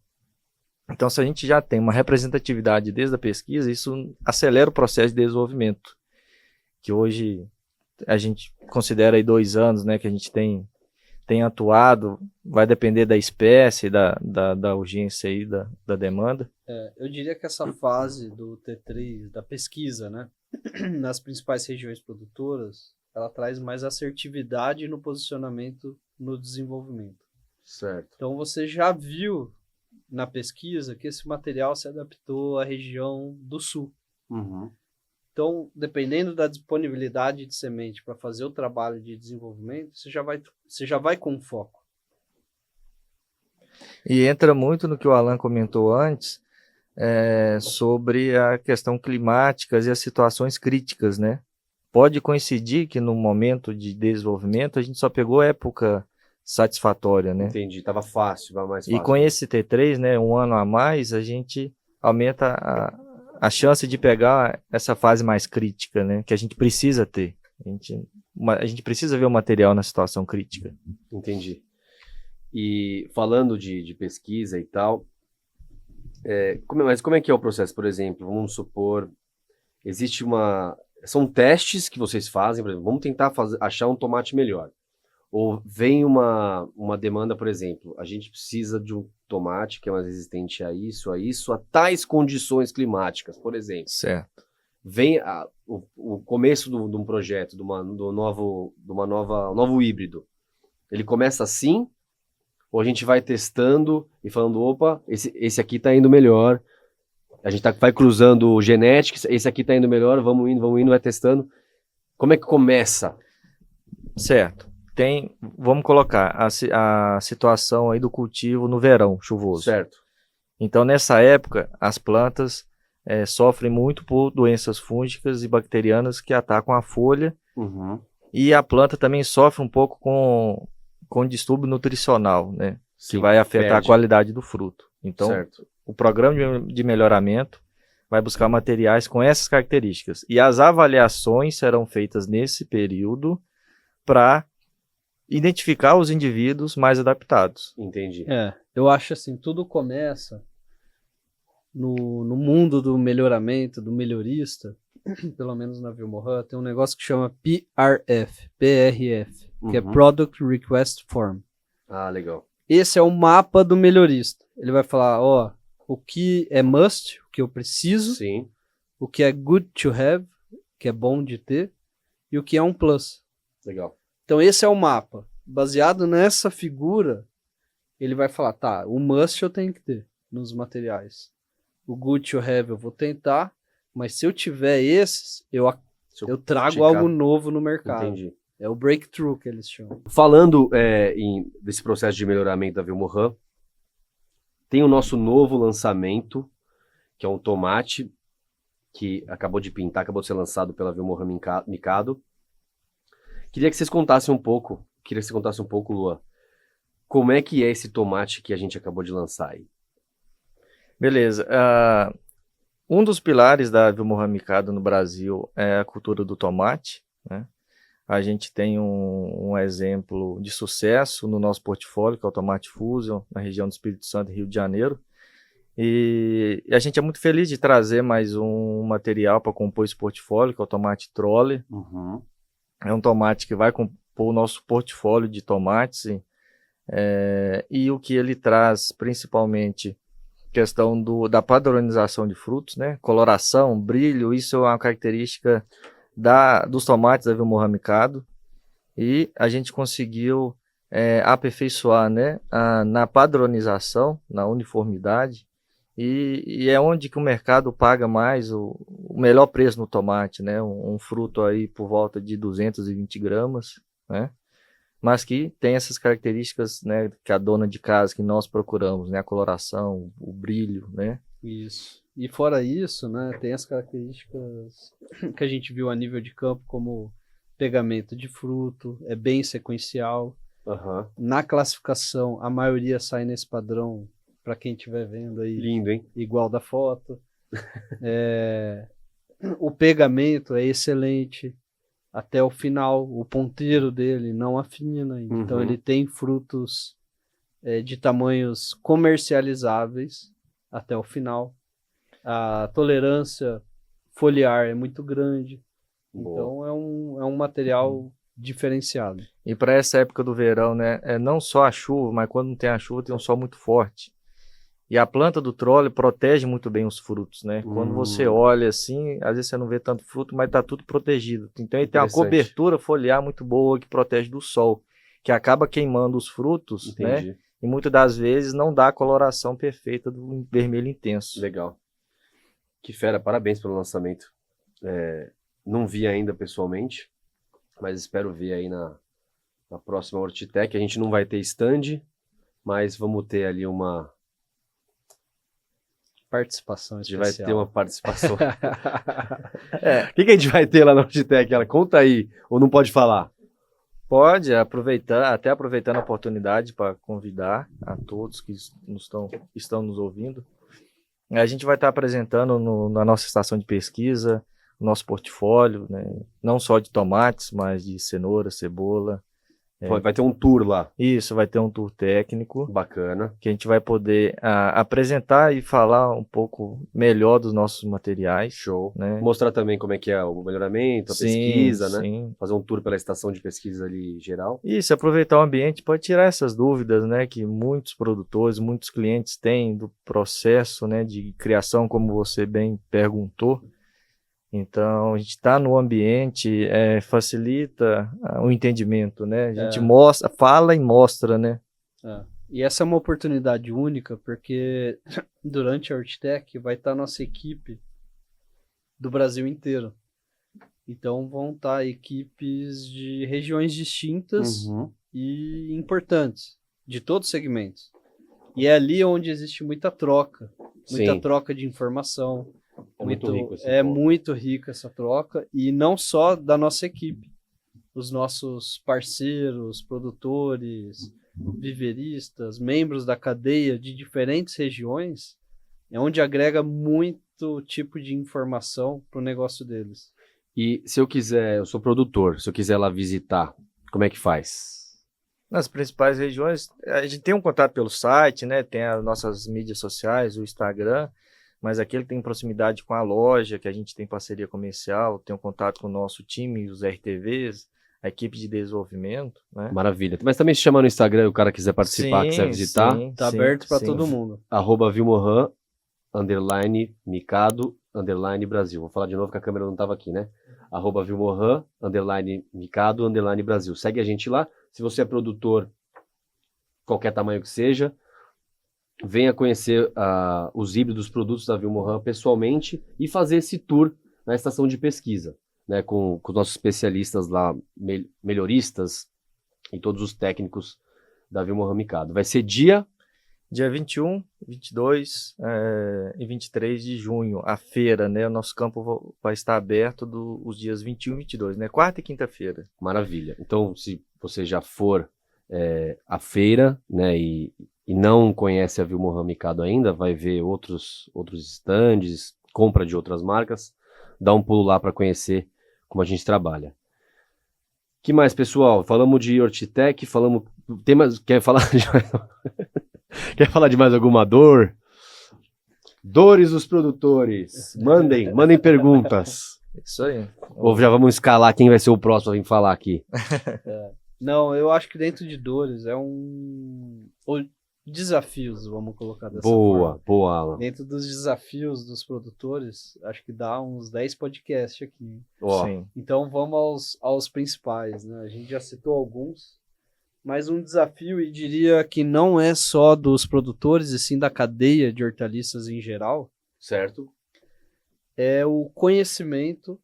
Então, se a gente já tem uma representatividade desde a pesquisa, isso acelera o processo de desenvolvimento, que hoje a gente considera aí 2 anos, né, que a gente tem atuado, vai depender da espécie, da urgência aí, da demanda. Eu diria que essa fase do T3, da pesquisa, né, nas principais regiões produtoras, ela traz mais assertividade no posicionamento no desenvolvimento. Certo. Então, você já viu na pesquisa que esse material se adaptou à região do sul. Então, dependendo da disponibilidade de semente para fazer o trabalho de desenvolvimento, você já vai com foco. E entra muito no que o Alan comentou antes, sobre a questão climática e as situações críticas, né? Pode coincidir que no momento de desenvolvimento a gente só pegou época satisfatória, né? Entendi, tava fácil, vai mais fácil. E com esse T3, né, 1 ano a mais, a gente aumenta a chance de pegar essa fase mais crítica, né, que a gente precisa ter. A gente precisa ver o material na situação crítica. Entendi. E falando de pesquisa e tal, mas como é que é o processo? Por exemplo, vamos supor, são testes que vocês fazem, por exemplo, vamos tentar achar um tomate melhor. Ou vem uma demanda, por exemplo, a gente precisa de um tomate que é mais resistente a isso, a tais condições climáticas, por exemplo. Certo. Vem o começo de um projeto, de um novo híbrido. Ele começa assim, ou a gente vai testando e falando, opa, esse aqui tá indo melhor. A gente vai cruzando genéticas, esse aqui tá indo melhor, vamos indo, vai testando. Como é que começa? Certo. Vamos colocar a situação aí do cultivo no verão chuvoso. Certo. Então, nessa época, as plantas sofrem muito por doenças fúngicas e bacterianas que atacam a folha. E a planta também sofre um pouco com distúrbio nutricional, né? Sim, que vai afetar a qualidade do fruto. Então, certo. O programa de melhoramento vai buscar materiais com essas características. E as avaliações serão feitas nesse período para identificar os indivíduos mais adaptados. Entendi. Eu acho assim, tudo começa no mundo do melhoramento, do melhorista, pelo menos na Vilmorin, tem um negócio que chama PRF, que é Product Request Form. Ah, legal. Esse é o mapa do melhorista. Ele vai falar, o que é must, o que eu preciso, Sim. o que é good to have, que é bom de ter, e o que é um plus. Legal. Então esse é o mapa. Baseado nessa figura, ele vai falar, tá, o must eu tenho que ter nos materiais. O good to have eu vou tentar, mas se eu tiver esses, eu trago algo novo no mercado. Entendi. É o breakthrough que eles chamam. Falando desse processo de melhoramento da Vilmorin, tem o nosso novo lançamento, que é um tomate que acabou de ser lançado pela Vilmorin Mikado. Queria que vocês contassem um pouco, Lua, como é que é esse tomate que a gente acabou de lançar aí? Beleza. Um dos pilares da Vilmorin Mikado no Brasil é a cultura do tomate, né? A gente tem um exemplo de sucesso no nosso portfólio, que é o Tomate Fusion, na região do Espírito Santo e Rio de Janeiro. E a gente é muito feliz de trazer mais um material para compor esse portfólio, que é o tomate Trolli. É um tomate que vai compor o nosso portfólio de tomates. E o que ele traz, principalmente, questão da padronização de frutos, né? Coloração, brilho, isso é uma característica dos tomates da Vilmorin Mikado. E a gente conseguiu aperfeiçoar, né, na padronização, na uniformidade, e é onde que o mercado paga mais o melhor preço no tomate, né? Um fruto aí por volta de 220 gramas, né? Mas que tem essas características, né, que a dona de casa, que nós procuramos, né, a coloração, o brilho, né? Isso. E fora isso, né, tem as características que a gente viu a nível de campo, como pegamento de fruto, é bem sequencial. Aham. Na classificação, a maioria sai nesse padrão, para quem estiver vendo aí, Lindo, hein? igual da foto. O pegamento é excelente até o final, o ponteiro dele não afina, então Uhum. ele tem frutos de tamanhos comercializáveis até o final. A tolerância foliar é muito grande, Boa. então é um material diferenciado. E para essa época do verão, né, não só a chuva, mas quando não tem a chuva, tem um sol muito forte. E a planta do trole protege muito bem os frutos, né? Quando você olha assim, às vezes você não vê tanto fruto, mas tá tudo protegido. Então ele tem uma Interessante. cobertura foliar muito boa que protege do sol, que acaba queimando os frutos, né? Entendi. E muitas das vezes não dá a coloração perfeita do vermelho intenso. Legal. Que fera, parabéns pelo lançamento. Não vi ainda pessoalmente, mas espero ver aí na próxima Hortitec. A gente não vai ter stand, mas vamos ter ali uma... Participação A gente especial. vai ter uma participação. O que a gente vai ter lá na Hortitec? Ela conta aí, ou não pode falar? Pode aproveitar, até aproveitando a oportunidade para convidar a todos que estão nos ouvindo. A gente vai estar apresentando na nossa estação de pesquisa o nosso portfólio, né? Não só de tomates, mas de cenoura, cebola. Vai ter um tour lá. Isso, vai ter um tour técnico Bacana. que a gente vai poder apresentar e falar um pouco melhor dos nossos materiais. Show. Né? Mostrar também como é que é o melhoramento, a Sim, pesquisa, né? sim. Fazer um tour pela estação de pesquisa ali geral. Isso, aproveitar o ambiente para tirar essas dúvidas, né, que muitos produtores, muitos clientes têm do processo, né, de criação, como você bem perguntou. Então, a gente está no ambiente, facilita o entendimento, né? A gente mostra, fala e mostra, né? E essa é uma oportunidade única, porque durante a Hortitec vai estar nossa equipe do Brasil inteiro. Então vão estar equipes de regiões distintas e importantes, de todos os segmentos. E é ali onde existe muita troca de informação. Muito rico essa troca, e não só da nossa equipe, os nossos parceiros, produtores, viveristas, membros da cadeia de diferentes regiões, é onde agrega muito tipo de informação para o negócio deles. E se eu quiser, eu sou produtor, se eu quiser lá visitar, como é que faz? Nas principais regiões, a gente tem um contato pelo site, né? Tem as nossas mídias sociais, o Instagram, mas aquele tem proximidade com a loja, que a gente tem parceria comercial, tem um contato com o nosso time, os RTVs, a equipe de desenvolvimento, né? Maravilha. Mas também se chamar no Instagram, o cara quiser participar, quiser visitar, tá aberto para todo mundo. @Vilmorin _Mikado _Brasil. Vou falar de novo que a câmera não estava aqui, né? @Vilmorin _Mikado _Brasil. Segue a gente lá. Se você é produtor, qualquer tamanho que seja, venha conhecer os híbridos produtos da Vilmorin pessoalmente e fazer esse tour na estação de pesquisa, né, com os nossos especialistas lá, melhoristas e todos os técnicos da Vilmorin Mikado. Vai ser dia 21, 22 e 23 de junho, a feira, né? O nosso campo vai estar aberto os dias 21 e 22, né? Quarta e quinta-feira. Maravilha. Então, se você já for à feira, né, e não conhece a Vilmorin Mikado ainda, vai ver outros stands, compra de outras marcas, dá um pulo lá para conhecer como a gente trabalha. Que mais, pessoal? Falamos de Hortitec, quer falar de mais alguma dor? Dores dos produtores. Mandem perguntas. Isso aí. Ou já vamos escalar quem vai ser o próximo a vir falar aqui. Não, eu acho que dentro de dores desafios, vamos colocar dessa Boa, forma. boa, Alan. Dentro dos desafios dos produtores, acho que dá uns 10 podcasts aqui. Ó, Sim. Então vamos aos principais, né? A gente já citou alguns, mas um desafio, e diria que não é só dos produtores, e sim da cadeia de hortaliças em geral, certo. é o conhecimento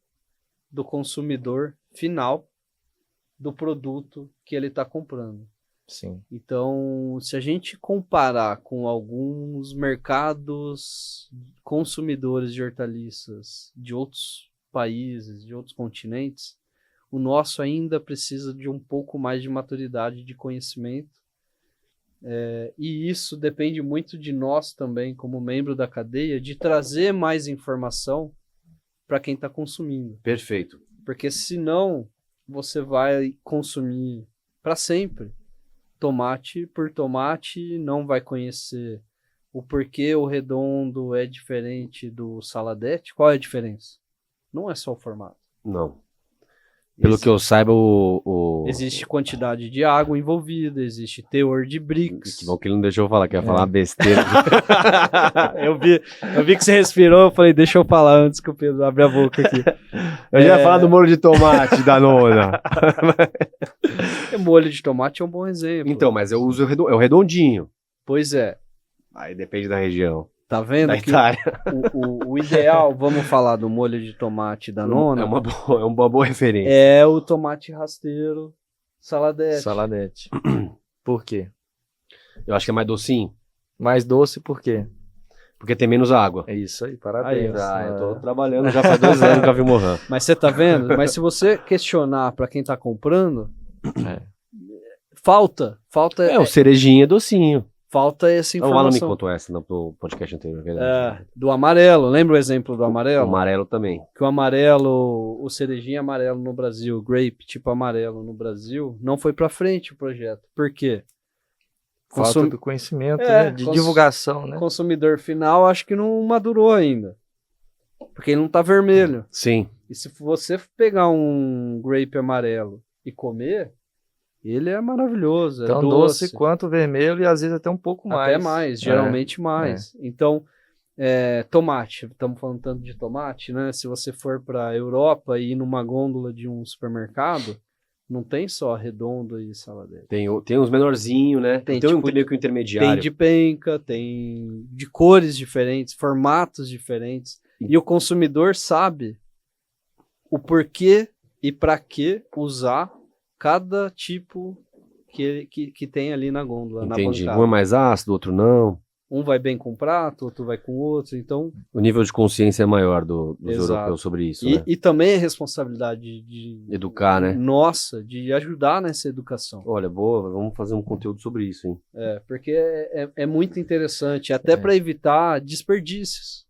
do consumidor final do produto que ele está comprando. Sim. Então, se a gente comparar com alguns mercados consumidores de hortaliças de outros países, de outros continentes, o nosso ainda precisa de um pouco mais de maturidade de conhecimento. E isso depende muito de nós também, como membro da cadeia, de trazer mais informação para quem está consumindo. Perfeito. Porque senão você vai consumir para sempre tomate por tomate, não vai conhecer o porquê o redondo é diferente do saladete. Qual é a diferença? Não é só o formato. Não. Pelo que eu saiba, Existe quantidade de água envolvida, existe teor de BRICS. Que bom que ele não deixou eu falar, que ia falar uma besteira. eu vi que você respirou, eu falei, deixa eu falar antes que o Pedro abra a boca aqui. Eu já ia falar do molho de tomate da nona. Molho de tomate é um bom exemplo. Então, mas eu uso o redondinho. Pois é. Aí depende da região. Tá vendo Da que Itália. o ideal, vamos falar do molho de tomate da nona, É uma boa referência. é o tomate rasteiro saladete. Saladete. Por quê? Eu acho que é mais docinho, Mais doce por quê? porque tem menos água. É isso aí, parabéns. Aí, Eu tô trabalhando já faz 2 anos com a Vilmorin. Mas você tá vendo? Mas se você questionar para quem tá comprando, falta O cerejinho é docinho. falta essa O Alan me informação. contou essa no podcast anterior, verdade. Do amarelo, lembra o exemplo do O amarelo? amarelo também. Que o amarelo, o cerejinho amarelo no Brasil, grape tipo amarelo no Brasil, não foi para frente o projeto. Por quê? Falta do conhecimento, É, né? De divulgação, né? Consumidor final acho que não madurou ainda. Porque ele não tá vermelho. Sim. E se você pegar um grape amarelo e comer, ele é maravilhoso, Tão é doce. quanto mais, e às vezes até um pouco mais. Até mais, geralmente mais. Então, tomate, estamos falando tanto de tomate, né? Se você for para a Europa e ir numa gôndola de um supermercado, não tem só redondo e saladete. Tem uns menorzinhos, né? Tem, Tem tipo, meio que um intermediário. Tem de penca, tem de cores diferentes, formatos diferentes. E o consumidor sabe o porquê e para que usar cada tipo que tem ali na gôndola, Entendi. na bancada. Um é mais ácido, outro não. Um vai bem com um prato, outro vai com outro. Então, O nível de consciência é maior dos Exato. europeus sobre isso, né? e também é responsabilidade de Educar, né? nossa, de ajudar nessa educação. Olha, boa, vamos fazer um conteúdo sobre isso, hein? Porque é muito interessante, até para evitar desperdícios.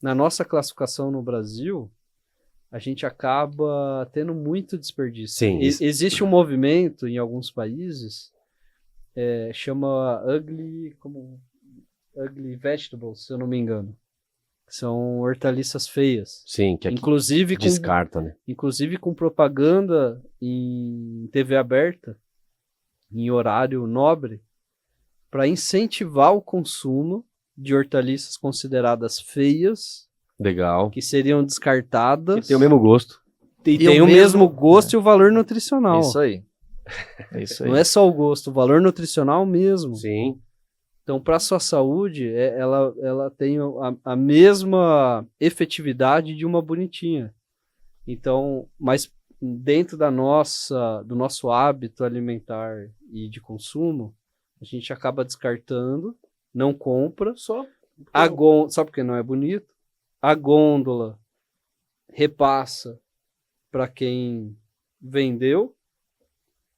Na nossa classificação no Brasil, a gente acaba tendo muito desperdício. Sim. Existe um movimento em alguns países, chama Ugly Vegetables, se eu não me engano. São hortaliças feias. Sim, que aqui Inclusive descarta, né? inclusive com propaganda em TV aberta, em horário nobre, para incentivar o consumo de hortaliças consideradas feias, Legal. que seriam descartadas. E tem o mesmo gosto. E tem o mesmo gosto e o valor nutricional. Isso aí. É isso aí. Não é só o gosto, o valor nutricional mesmo. Sim. Então, para a sua saúde, ela tem a mesma efetividade de uma bonitinha. Então, mas dentro do nosso hábito alimentar e de consumo, a gente acaba descartando, não compra, só porque não é bonito. A gôndola repassa para quem vendeu,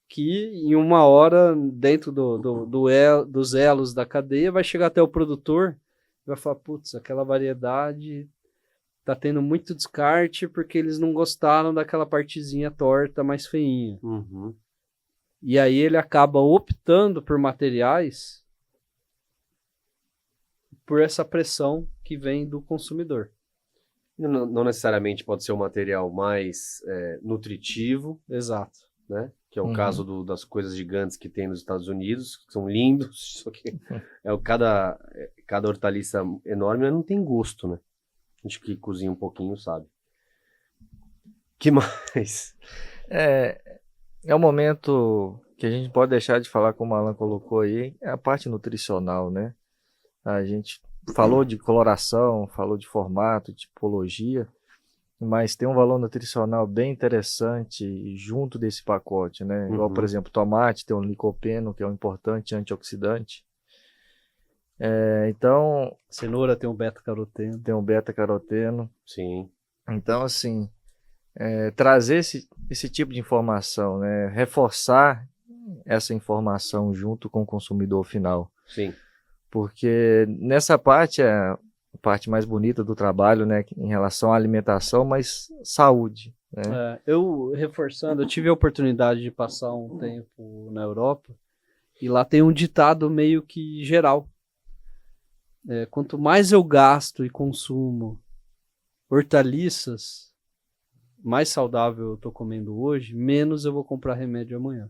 que em uma hora, dentro dos elos da cadeia, vai chegar até o produtor e vai falar, putz, aquela variedade tá tendo muito descarte porque eles não gostaram daquela partezinha torta mais feinha. Uhum. E aí ele acaba optando por materiais por essa pressão que vem do consumidor. Não necessariamente pode ser um material mais nutritivo, Exato. né? Que é o caso das coisas gigantes que tem nos Estados Unidos, que são lindos, só que cada hortaliça enorme, mas não tem gosto, né? A gente que cozinha um pouquinho sabe. Que mais? É um momento que a gente pode deixar de falar, como o Alan colocou aí, é a parte nutricional, né? A gente falou de coloração, falou de formato, de tipologia, mas tem um valor nutricional bem interessante junto desse pacote, né? Igual, por exemplo, tomate tem um licopeno, que é um importante antioxidante. Então, Cenoura tem um beta-caroteno. tem um beta-caroteno. Sim. Então, assim, trazer esse tipo de informação, né? Reforçar essa informação junto com o consumidor final. Sim. Porque nessa parte é a parte mais bonita do trabalho, né? Em relação à alimentação, mas saúde, né? Eu tive a oportunidade de passar um tempo na Europa e lá tem um ditado meio que geral. Quanto mais eu gasto e consumo hortaliças, mais saudável eu estou comendo hoje, menos eu vou comprar remédio amanhã.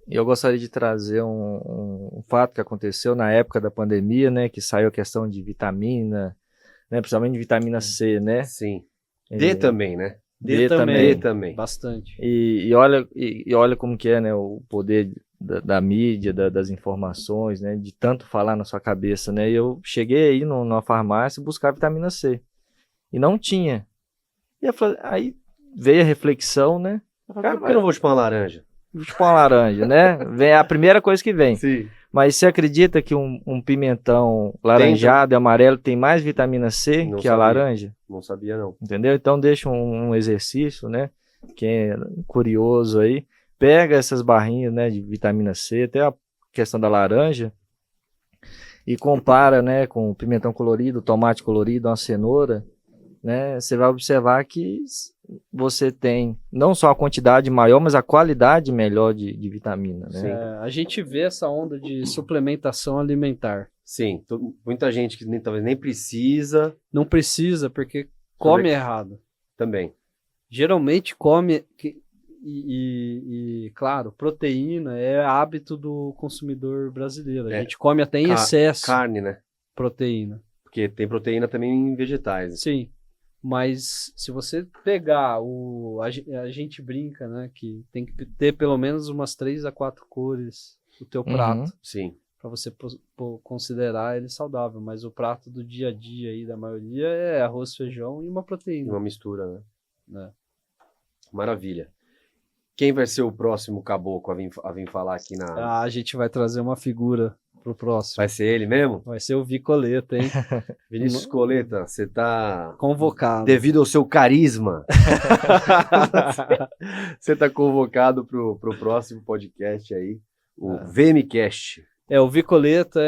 E eu gostaria de trazer um fato que aconteceu na época da pandemia, né? Que saiu a questão de vitamina, né? Principalmente de vitamina C, né? Sim. D também, né? D também. Bastante. E olha como que é, né? O poder da mídia, das informações, né? De tanto falar na sua cabeça, né? E eu cheguei aí numa farmácia buscar vitamina C. E não tinha. E aí veio a reflexão, né? Cara, por que eu não vou chupar uma laranja? Chupar uma laranja, né? Vem a primeira coisa que vem. Sim. Mas você acredita que um pimentão laranjado e amarelo tem mais vitamina C Não que sabia. a laranja? Não sabia, não. Entendeu? Então deixa um exercício, né? Quem é curioso aí, pega essas barrinhas, né, de vitamina C, até a questão da laranja, e compara, né, com o pimentão colorido, tomate colorido, uma cenoura, né? Você vai observar que você tem não só a quantidade maior, mas a qualidade melhor de vitamina, né? A gente vê essa onda de suplementação alimentar. Sim, muita gente que talvez nem precisa. Não precisa, porque come errado. Também. Geralmente come, claro, proteína é hábito do consumidor brasileiro. A gente come até em excesso carne, né? proteína. Porque tem proteína também em vegetais. Sim. Mas se você pegar a gente brinca, né, que tem que ter pelo menos umas 3 a 4 cores o teu prato. Sim. Para você considerar ele saudável. Mas o prato do dia a dia aí da maioria é arroz, feijão e uma proteína. Uma mistura, né? Maravilha. Quem vai ser o próximo caboclo a vir falar aqui na... A gente vai trazer uma figura pro próximo. Vai ser ele mesmo? Vai ser o Vicoleta, hein? Vinícius Coleta, você tá... Convocado. Devido ao seu carisma. Você tá convocado pro próximo podcast aí. O VMcast. O Vicoleta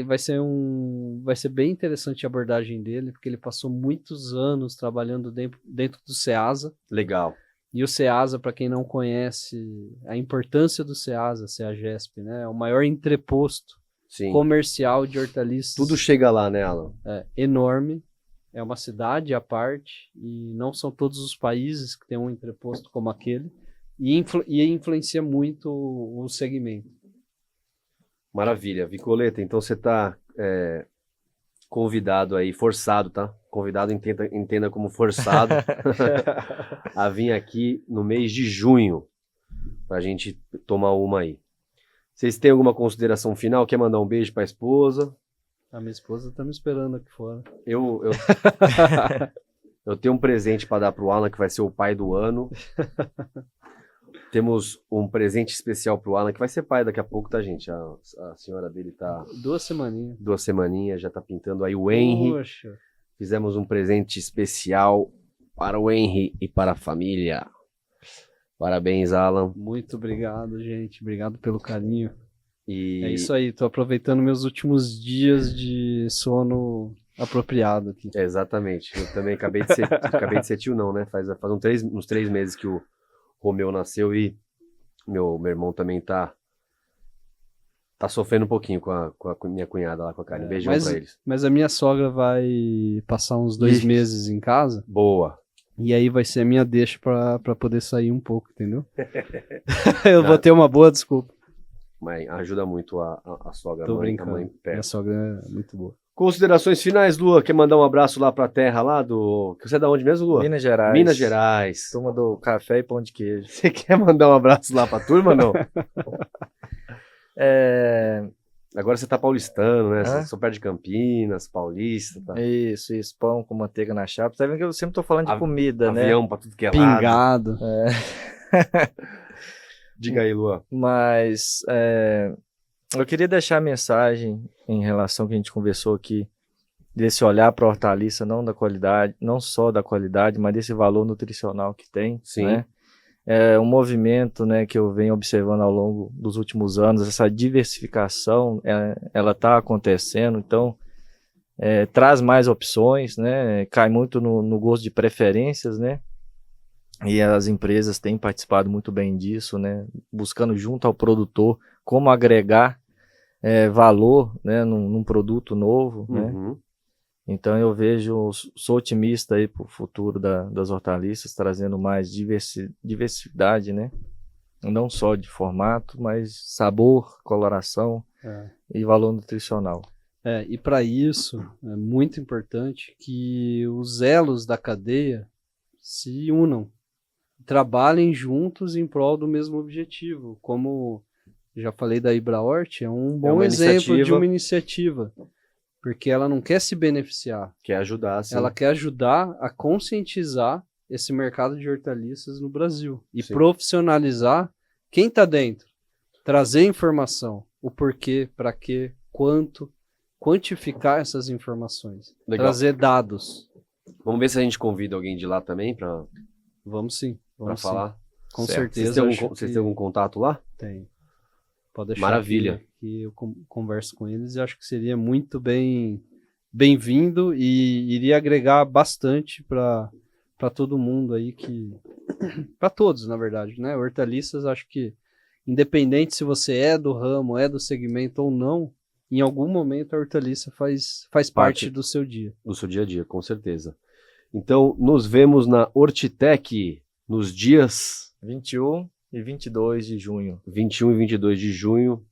vai ser bem interessante a abordagem dele, porque ele passou muitos anos trabalhando dentro do Ceasa. Legal. E o Ceasa, para quem não conhece, a importância do Ceasa, CEAGESP, né? É o maior entreposto comercial de hortaliças. Tudo chega lá, né, Alan? Enorme. É uma cidade à parte e não são todos os países que têm um entreposto como aquele. E influencia muito o segmento. Maravilha. Vicoleta, então você está convidado aí, forçado, tá? Convidado, entenda como forçado a vir aqui no mês de junho pra gente tomar uma aí. Vocês têm alguma consideração final? Quer mandar um beijo pra esposa? A minha esposa tá me esperando aqui fora. Eu tenho um presente para dar pro Alan, que vai ser o pai do ano. Temos um presente especial pro Alan, que vai ser pai daqui a pouco, tá, gente? A senhora dele tá... 2 semaninhas. 2 semaninhas, já tá pintando aí o Henry. Poxa. Fizemos um presente especial para o Henry e para a família. Parabéns, Alan. Muito obrigado, gente. Obrigado pelo carinho. E... É isso aí, tô aproveitando meus últimos dias de sono apropriado aqui. Exatamente. Eu também acabei de ser tio, não, né? Faz uns 3 meses que o Romeu nasceu e meu irmão também tá sofrendo um pouquinho com a minha cunhada lá com a Karen. Beijão pra eles. Mas a minha sogra vai passar uns 2 meses em casa. Boa. E aí vai ser a minha deixa para poder sair um pouco, entendeu? Eu vou ter uma boa desculpa. Mas ajuda muito a sogra, Tô a brincando. mãe Minha perto. sogra é muito boa. Considerações finais, Lua. Quer mandar um abraço lá pra terra lá do... Você é da onde mesmo, Lua? Minas Gerais. Minas Gerais. Turma do café e pão de queijo. Você quer mandar um abraço lá pra turma, não? Agora você tá paulistano, né? Hã? Você só perto de Campinas, paulista, tá? Isso, pão com manteiga na chapa. Tá vendo que eu sempre tô falando de comida, né? Avião pra tudo que é lado. Pingado. Diga aí, Lua. Mas eu queria deixar a mensagem em relação ao que a gente conversou aqui, desse olhar para a hortaliça, não da qualidade, não só da qualidade, mas desse valor nutricional que tem. Sim. Né? É um movimento, né, que eu venho observando ao longo dos últimos anos, essa diversificação, ela está acontecendo, então traz mais opções, né, cai muito no gosto de preferências, né, e as empresas têm participado muito bem disso, né, buscando junto ao produtor como agregar valor, né, num produto novo, né. Uhum. Então eu sou otimista aí para o futuro das hortaliças, trazendo mais diversidade, né? Não só de formato, mas sabor, coloração e valor nutricional. E para isso é muito importante que os elos da cadeia se unam, trabalhem juntos em prol do mesmo objetivo. Como já falei da Ibrahort, é um bom exemplo de uma iniciativa. Porque ela não quer se beneficiar. Quer ajudar, sim. Ela quer ajudar a conscientizar esse mercado de hortaliças no Brasil. E sim. profissionalizar quem está dentro. Trazer informação. O porquê, para quê, quanto. Quantificar essas informações. Legal. Trazer dados. Vamos ver se a gente convida alguém de lá também para Vamos sim. Vamos falar. Com Certo. certeza. Vocês têm algum contato lá? Tem. Pode deixar. Maravilha. Que eu converso com eles e acho que seria muito bem-vindo e iria agregar bastante para todo mundo aí para todos, na verdade, né? Hortaliças, acho que independente se você é do ramo, é do segmento ou não, em algum momento a hortaliça faz parte do seu dia. Do seu dia a dia, com certeza. Então, nos vemos na Hortitec nos dias 21 e 22 de junho. 21 e 22 de junho.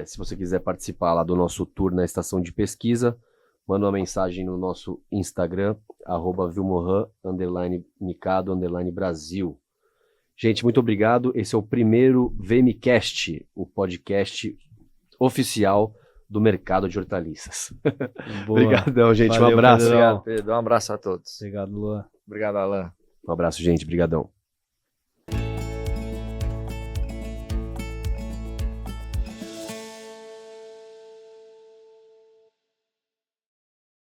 Se você quiser participar lá do nosso tour na estação de pesquisa, manda uma mensagem no nosso Instagram, @vilmohan_mikado_Brasil. Gente, muito obrigado. Esse é o primeiro VMcast, o podcast oficial do mercado de hortaliças. Obrigadão, gente. Valeu, um abraço. Obrigado, Pedro. Um abraço a todos. Obrigado, Luan. Obrigado, Alan. Um abraço, gente. Obrigadão.